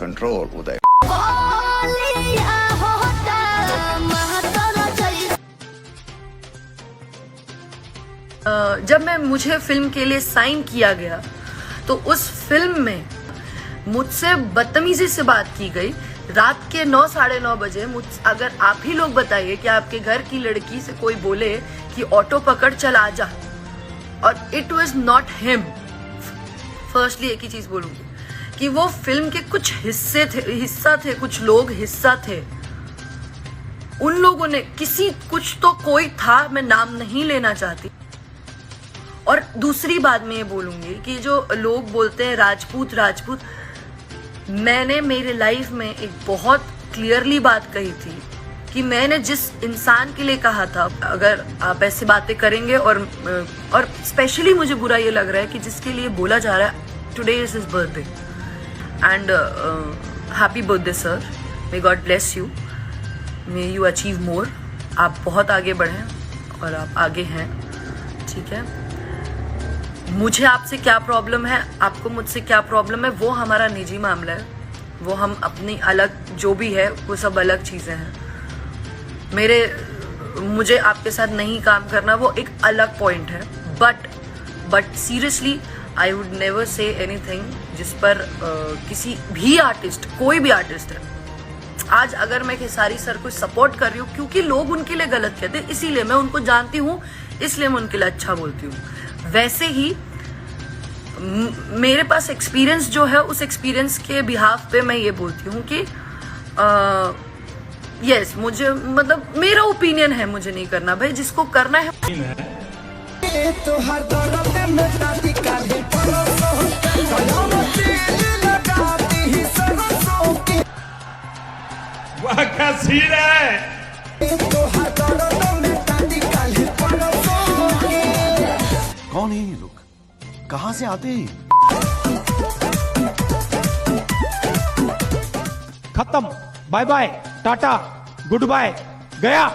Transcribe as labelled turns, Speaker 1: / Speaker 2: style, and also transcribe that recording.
Speaker 1: control, Uday.
Speaker 2: जब मुझे film के लिए साइन किया गया तो उस फिल्म में मुझसे बदतमीजी से बात की गई। रात के 9 साढ़े 9 बजे अगर आप ही लोग बताइए कि आपके घर की लड़की से कोई बोले कि ऑटो पकड़ चल आ जा, और it was not him. Firstly एक ही चीज बोलूंगी कि वो फिल्म के कुछ हिस्सा थे, कुछ लोग हिस्सा थे। उन लोगों ने कुछ तो कोई था, मैं नाम नहीं लेना चाहती। और दूसरी बात मैं ये बोलूंगी कि जो लोग बोलते हैं राजपूत, मैंने मेरे लाइफ में एक बहुत क्लियरली बात कही थी कि मैंने जिस इंसान के लिए कहा था, अगर आप ऐसी बातें करेंगे और स्पेशली मुझे बुरा ये लग रहा है कि जिसके लिए बोला जा रहा है today is his birthday and happy birthday sir, may God bless you, may you achieve more. आप बहुत आगे बढ़ें और आप आगे हैं, ठीक है। मुझे आपसे क्या प्रॉब्लम है, आपको मुझसे क्या प्रॉब्लम है, वो हमारा निजी मामला है। वो हम अपनी अलग जो भी है वो सब अलग चीज़ें हैं। मुझे आपके साथ नहीं काम करना वो एक अलग पॉइंट है। But seriously I would never say anything जिस पर किसी भी आर्टिस्ट, कोई भी आर्टिस्ट है, आज अगर मैं खेसारी सर को सपोर्ट कर रही हूँ क्योंकि लोग उनके लिए गलत कहते हैं, इसीलिए मैं उनको जानती हूँ, इसलिए मैं उनके लिए अच्छा बोलती हूँ। वैसे ही मेरे पास एक्सपीरियंस जो है, उस एक्सपीरियंस के बिहाफ पे मैं ये बोलती हूँ कि यस, मुझे मतलब मेरा ओपिनियन है, मुझे नहीं करना भाई, जिसको करना है।
Speaker 3: वाह क्या सीन है।
Speaker 4: कौन है ये लोग, कहां से आते हैं?
Speaker 3: खत्म, bye bye, tata, goodbye, गया।